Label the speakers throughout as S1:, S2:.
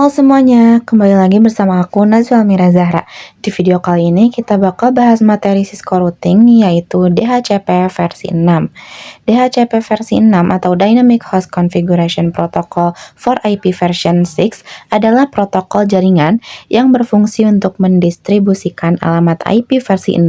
S1: Halo semuanya, kembali lagi bersama aku Najwa Almira Zahra. Di video kali ini kita bakal bahas materi Cisco Routing yaitu DHCP versi 6. DHCP versi 6 atau Dynamic Host Configuration Protocol for IP version 6 adalah protokol jaringan yang berfungsi untuk mendistribusikan alamat IP versi 6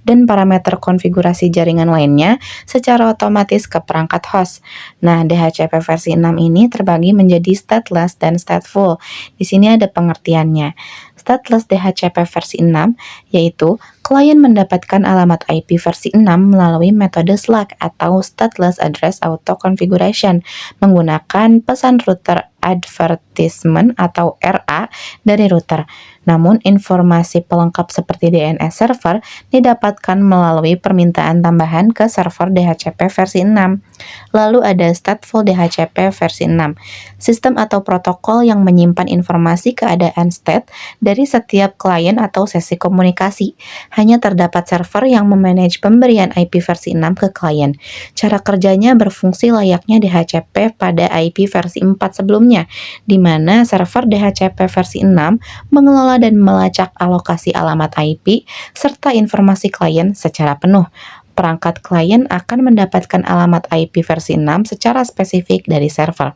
S1: dan parameter konfigurasi jaringan lainnya secara otomatis ke perangkat host. Nah, DHCP versi 6 ini terbagi menjadi stateless dan stateful. Di sini ada pengertiannya. Stateless DHCP versi 6 yaitu klien mendapatkan alamat IP versi 6 melalui metode SLAC atau Stateless Address Auto Configuration menggunakan pesan router advertisement atau RA dari router. Namun informasi pelengkap seperti DNS server didapatkan melalui permintaan tambahan ke server DHCP versi 6. Lalu ada stateful DHCP versi 6, sistem atau protokol yang menyimpan informasi keadaan state dari setiap klien atau sesi komunikasi. Hanya terdapat server yang memanage pemberian IP versi 6 ke klien. Cara kerjanya berfungsi layaknya DHCP pada IP versi 4 sebelumnya, di mana server DHCP versi 6 mengelola dan melacak alokasi alamat IP serta informasi klien secara penuh. Perangkat klien akan mendapatkan alamat IP versi 6 secara spesifik dari server.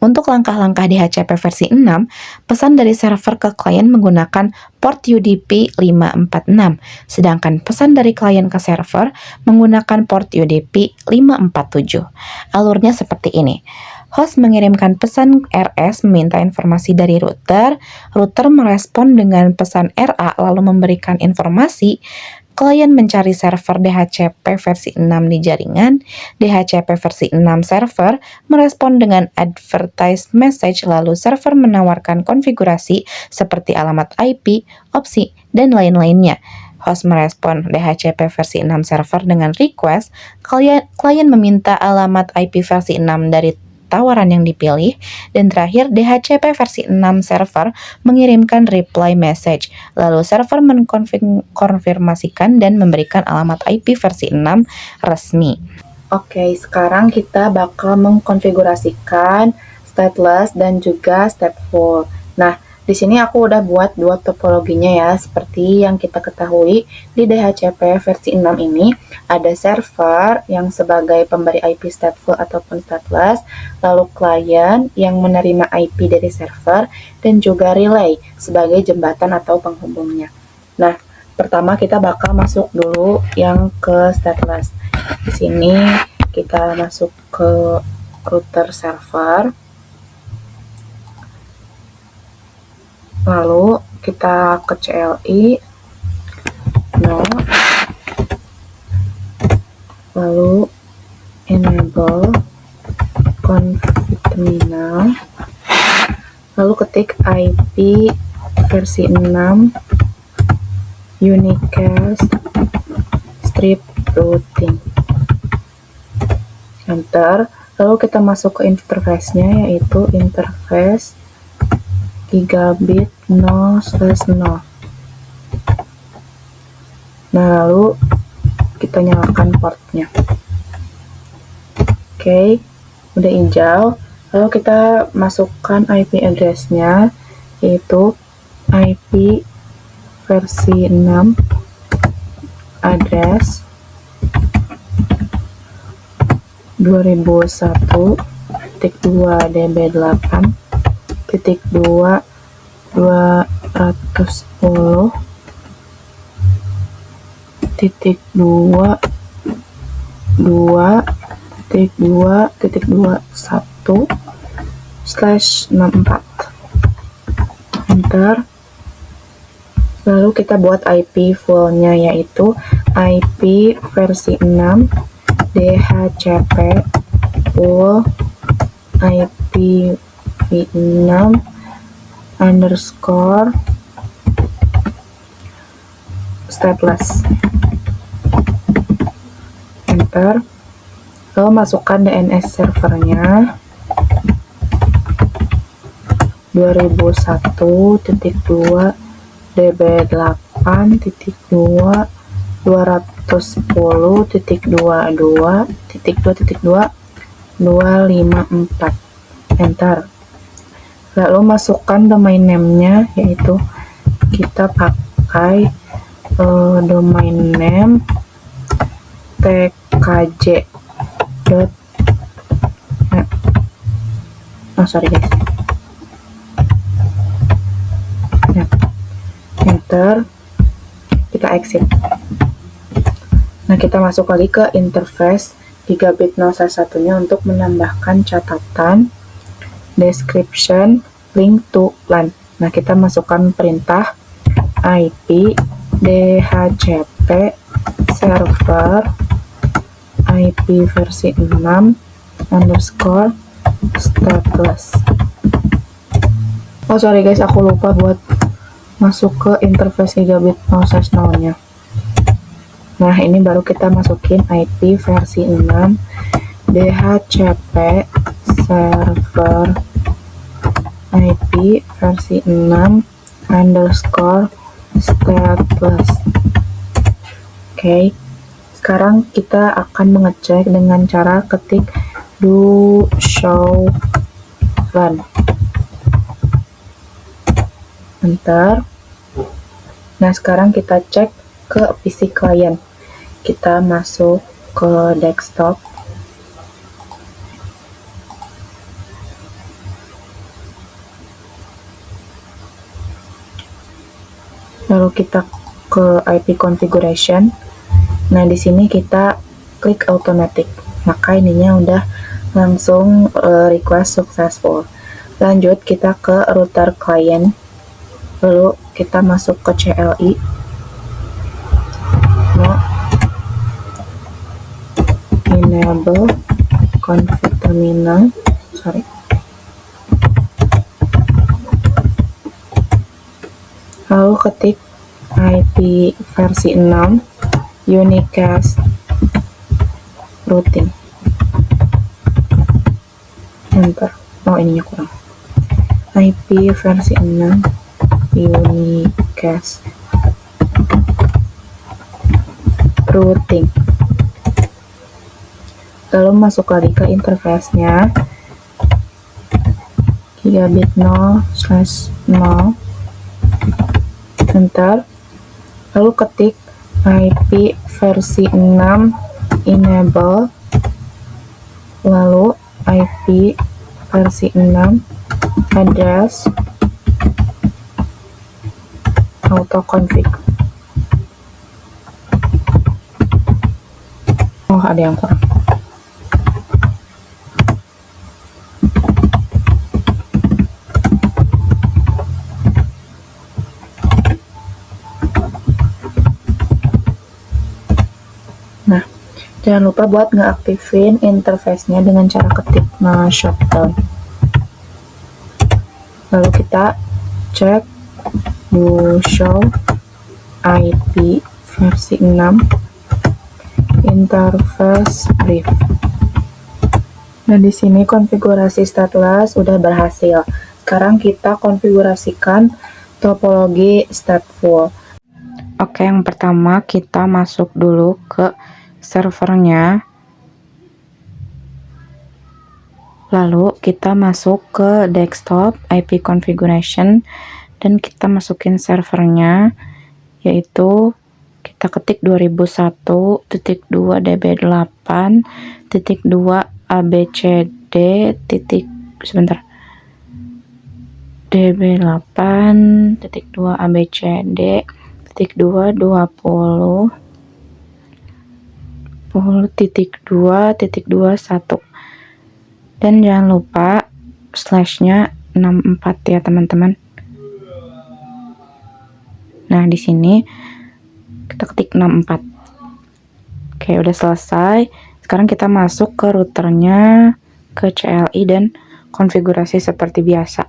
S1: Untuk langkah-langkah DHCP versi 6, pesan dari server ke klien menggunakan port UDP 546, sedangkan pesan dari klien ke server menggunakan port UDP 547. Alurnya seperti ini. Host mengirimkan pesan RS meminta informasi dari router, router merespon dengan pesan RA lalu memberikan informasi, klien mencari server DHCP versi 6 di jaringan, DHCP versi 6 server merespon dengan advertise message lalu server menawarkan konfigurasi seperti alamat IP, opsi, dan lain-lainnya. Host merespon DHCP versi 6 server dengan request, klien meminta alamat IP versi 6 dari tawaran yang dipilih, dan terakhir DHCP versi 6 server mengirimkan reply message, lalu server mengkonfirmasikan dan memberikan alamat IP versi 6 resmi. Oke, sekarang kita bakal mengkonfigurasikan stateless dan juga stateful. Nah, di sini aku udah buat dua topologinya ya, seperti yang kita ketahui di DHCP versi 6 ini ada server yang sebagai pemberi IP stateful ataupun stateless, lalu klien yang menerima IP dari server, dan juga relay sebagai jembatan atau penghubungnya. Nah, pertama kita bakal masuk dulu yang ke stateless. Di sini kita masuk ke router server. Lalu kita ke CLI, no, lalu enable config terminal, lalu ketik IP versi 6 unicast strip routing, enter. Lalu kita masuk ke interface-nya, yaitu interface gigabit 0/0. Nah, lalu kita nyalakan portnya. Oke, udah hijau. Lalu kita masukkan IP address-nya, yaitu IP versi 6 address 2021.2.2.2.2.2.1/64. Enter. Lalu kita buat IP fullnya, yaitu IP versi 6 DHCP full IPv6 underscore stateless, enter. Lalu masukkan DNS servernya 2001.2.210.22.2.2.254, enter. Lalu masukkan domain name-nya, yaitu kita pakai domain name tkj. Sorry guys. Nah, enter, kita exit. Nah, kita masuk lagi ke interface gigabit 011-nya untuk menambahkan catatan, description, link to LAN. Nah, kita masukkan perintah IP DHCP server IP versi 6 underscore stateless. Oh sorry guys, aku lupa buat masuk ke interface gigabit 010-nya. Nah, ini baru kita masukin IP versi 6 DHCP server IP versi 6 underscore stateless. Oke, sekarang kita akan mengecek dengan cara ketik do show run. Enter. Nah, sekarang kita cek ke PC client. Kita masuk ke desktop. Lalu kita ke IP configuration. Nah, di sini kita klik automatic. Maka ininya udah langsung request successful. Lanjut kita ke router client. Lalu kita masuk ke CLI. Nah, enable config terminal. Sorry. Lalu ketik IP versi 6 unicast routing. Enter. Oh, ininya kurang. IP versi 6 unicast routing. Lalu masuk lagi ke interface-nya gigabit 0/0. Enter. Lalu ketik IP versi 6 enable, lalu IP versi 6 address auto config. Oh, ada yang kurang. Nah, jangan lupa buat ngeaktifin interface-nya dengan cara ketik shutdown. Lalu kita cek do show IP versi 6 interface brief. Nah, di sini konfigurasi stateless udah berhasil. Sekarang kita konfigurasikan topologi stateful. Oke, yang pertama kita masuk dulu ke servernya. Lalu kita masuk ke desktop IP configuration dan kita masukin servernya, yaitu kita ketik 2001.2db8.2 abcd sebentar db8.2 abcd 20.2.21 dan jangan lupa slashnya 64 ya teman-teman. Nah, di sini kita ketik 64. Oke, udah selesai. Sekarang kita masuk ke routernya, ke CLI dan konfigurasi seperti biasa.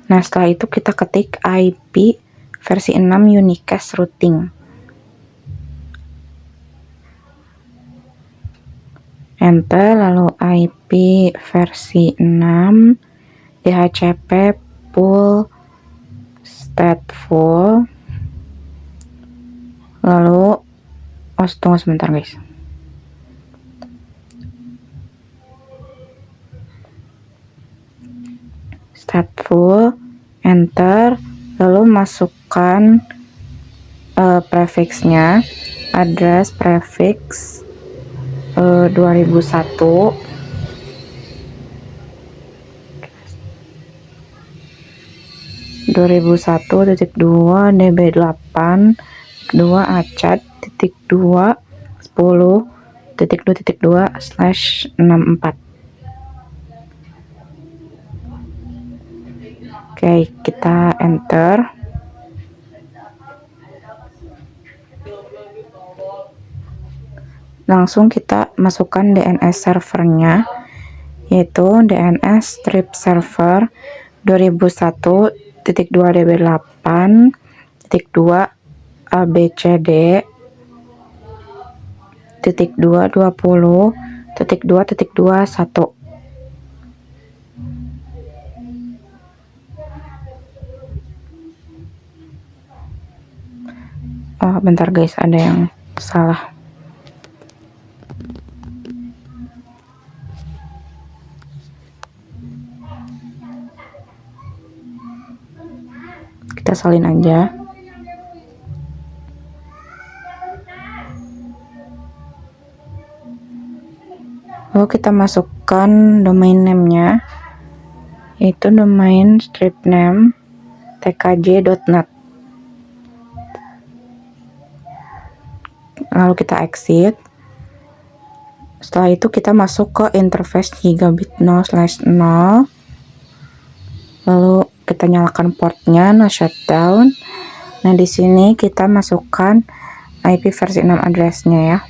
S1: Nah, setelah itu kita ketik IP versi 6 unicast routing. Enter, lalu IP versi 6 DHCP full stateful, lalu Oh, tunggu sebentar guys. Stateful, enter, lalu masukkan prefixnya, address prefix 2001 2001.2 db8 2 acad titik 2 10.2.2/64. Oke, kita enter. Langsung kita masukkan DNS servernya, yaitu DNS strip server 2001.2 db8.2 abcd.220.2.21. Oh, bentar guys, ada yang salah. Kita salin aja. Lalu kita masukkan domain name-nya, yaitu domain strip name tkj.net. Lalu kita exit. Setelah itu kita masuk ke interface gigabit 0/0. Lalu kita nyalakan portnya, no shutdown. Nah, di sini kita masukkan IP versi 6 address-nya ya.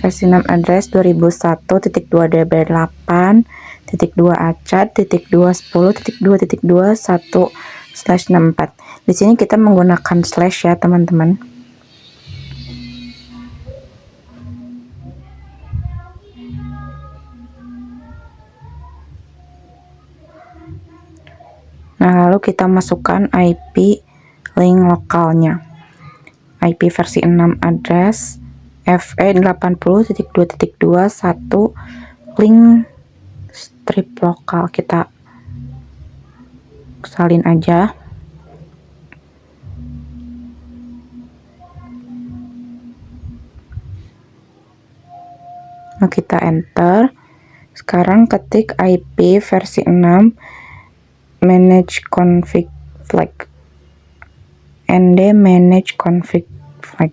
S1: Versi 6 address 2001.2 db8.2 acad.210.2.21/64. Di sini kita menggunakan slash ya, teman-teman. Nah, lalu kita masukkan IP link lokalnya. IP versi 6 address fe80.2.21 link strip lokal. Kita salin aja. Nah, kita enter. Sekarang ketik IP versi 6 manage config flag nd manage config flag.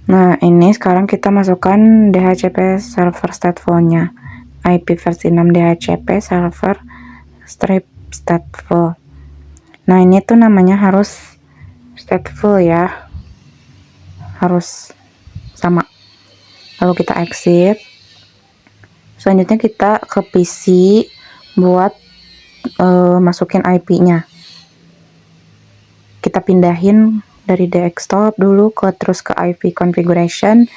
S1: Nah, ini sekarang kita masukkan DHCP server stateful-nya. IP versi 6 DHCP server strip stateful. Nah, ini tuh namanya harus stateful ya. Harus sama. Lalu kita exit. Selanjutnya kita ke PC buat masukin IP-nya. Kita pindahin dari desktop dulu terus ke IP configuration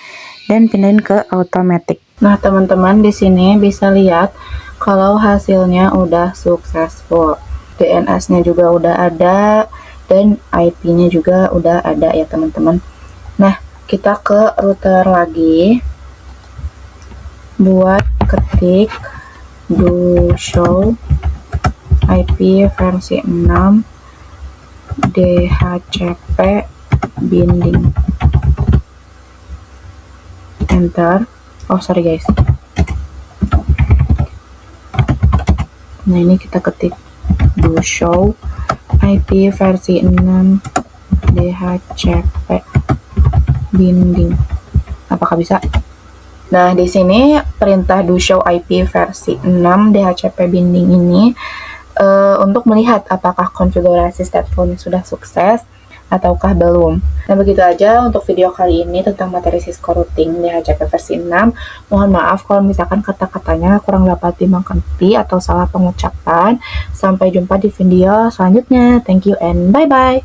S1: dan pindahin ke automatic. Nah, teman-teman di sini bisa lihat kalau hasilnya udah successful. DNS-nya juga udah ada dan IP-nya juga udah ada ya, teman-teman. Nah, kita ke router lagi buat ketik do show IP versi 6 DHCP binding, enter. Oh sorry guys, nah ini kita ketik do show IP versi 6 DHCP binding. Apakah bisa? Nah, di sini perintah do show IP versi 6 DHCP binding ini untuk melihat apakah konfigurasi stateful sudah sukses ataukah belum. Nah, begitu aja untuk video kali ini tentang materi Cisco routing DHCP versi 6. Mohon maaf kalau misalkan kata-katanya kurang dapat dimengerti atau salah pengucapan. Sampai jumpa di video selanjutnya. Thank you and bye-bye.